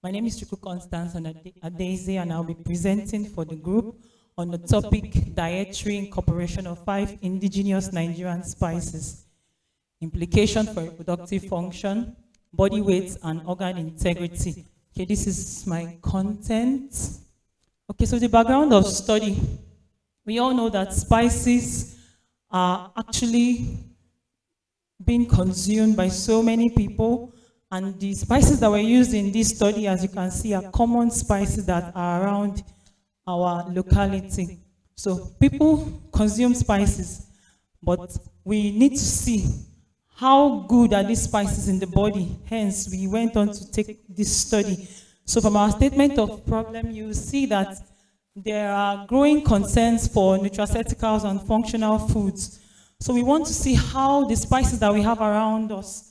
My name is Chukwu Constance Adaeze, and I'll be presenting for the group on the topic Dietary Incorporation of 5 Indigenous Nigerian Spices, Implication for Reproductive Function, Body Weight, and Organ Integrity. Okay, this is my content. Okay, so the background of study. We all know that spices are actually being consumed by so many people, and the spices that were used in this study, as you can see, are common spices that are around our locality. So people consume spices, but we need to see how good are these spices in the body. Hence, we went on to take this study. So from our statement of problem, you will see that there are growing concerns for nutraceuticals and functional foods. So we want to see how the spices that we have around us,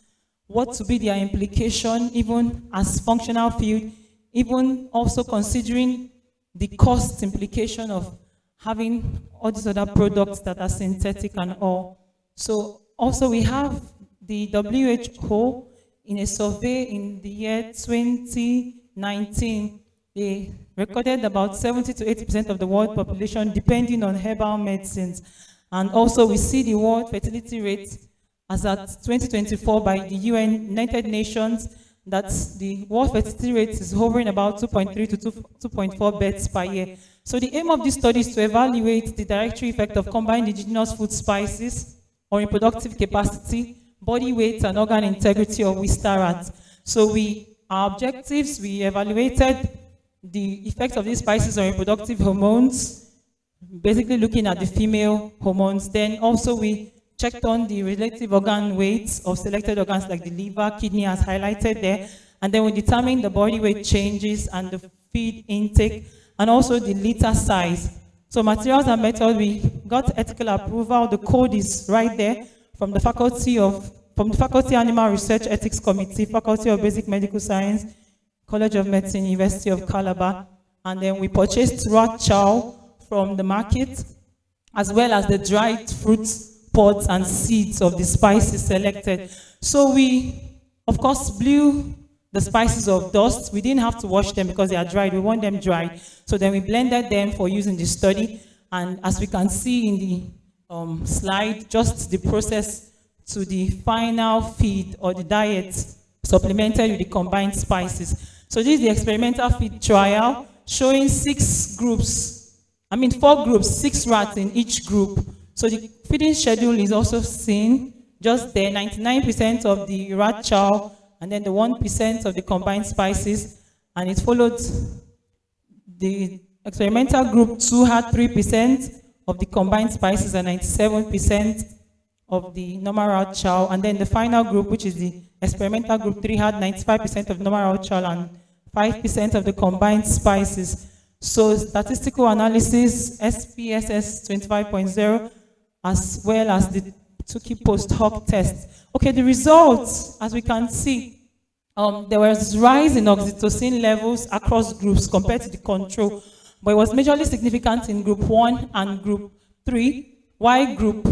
what to be their implication, even as functional field, even also considering the cost implication of having all these other products that are synthetic and all. So also we have the WHO in a survey in the year 2019, they recorded about 70 to 80% of the world population depending on herbal medicines. And also we see the world fertility rate as at 2024 by the United Nations, that the world fertility rate is hovering about 2.3 to 2.4 births per year. So the aim of this study is to evaluate the dietary effect of combined indigenous food spices on reproductive capacity, body weight, and organ integrity of Wistar. So our objectives, we evaluated the effects of these spices on reproductive hormones, basically looking at the female hormones. Then also we checked on the relative organ weights of selected organs like the liver, kidney, as highlighted there. And then we determined the body weight changes and the feed intake, and also the liter size. So materials and method, we got ethical approval. The code is right there from the Faculty Animal Research Ethics Committee, Faculty of Basic Medical Science, College of Medicine, University of Calabar. And then we purchased rat chow from the market, as well as the dried fruits, pods, and seeds of the spices selected. So we, of course, blew the spices of dust. We didn't have to wash them because they are dried. We want them dried. So then we blended them for use in the study. And as we can see in the slide, just the process to the final feed or the diet supplemented with the combined spices. So this is the experimental feed trial showing 4 groups, 6 rats in each group. So the feeding schedule is also seen just there, 99% of the rat chow, and then the 1% of the combined spices, and it followed. The experimental group 2 had 3% of the combined spices and 97% of the normal rat chow, and then the final group, which is the experimental group 3, had 95% of normal rat chow and 5% of the combined spices. So statistical analysis, SPSS 25.0, as well as the Tukey post-hoc test. Okay, the results, as we can see, there was rise in oxytocin levels across groups compared to the control, but it was majorly significant in group 1 and group 3, while group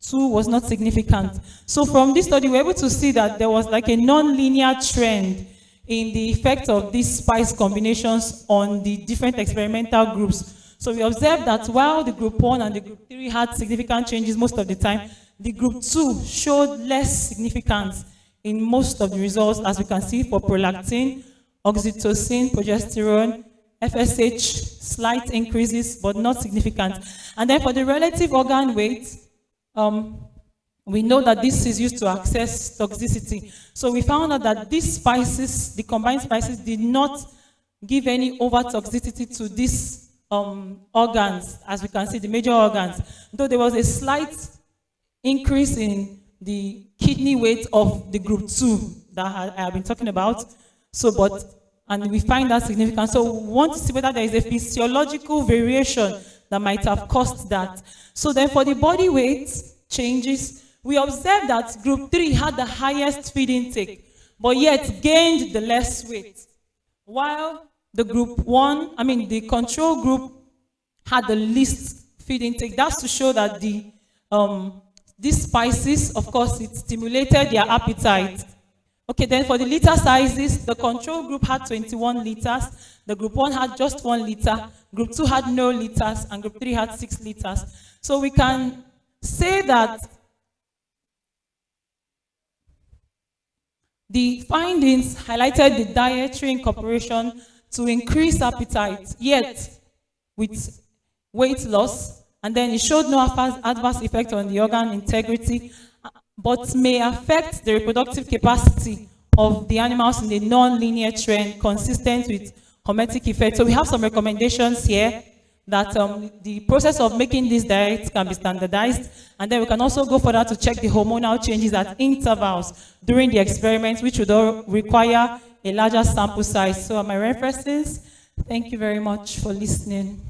2 was not significant. So from this study, we were able to see that there was like a non-linear trend in the effect of these spice combinations on the different experimental groups. So we observed that while the group 1 and the group 3 had significant changes most of the time, the group 2 showed less significance in most of the results, as we can see for prolactin, oxytocin, progesterone, FSH, slight increases, but not significant. And then for the relative organ weight, we know that this is used to assess toxicity. So we found out that these spices, the combined spices, did not give any over-toxicity to these organs, as we can see, the major organs, though there was a slight increase in the kidney weight of the group 2 that I have been talking about. So, and we find that significant. So we want to see whether there is a physiological variation that might have caused that. So then for the body weight changes, we observed that group 3 had the highest feed intake, but yet gained the less weight, while the the control group had the least feed intake. That's to show that these spices, of course, it stimulated their appetite, Okay, then for the liter sizes, the control group had 21 liters, the group 1 had just 1 liter, group 2 had no liters, and group 3 had 6 liters. So we can say that the findings highlighted the Dietary Incorporation to increase appetite, yet with weight loss, and then it showed no adverse effect on the organ integrity, but may affect the reproductive capacity of the animals in a non-linear trend consistent with hormetic effect. So we have some recommendations here that the process of making this diet can be standardized, and then we can also go further to check the hormonal changes at intervals during the experiment, which would require a larger sample size. So my references, thank you very much for listening.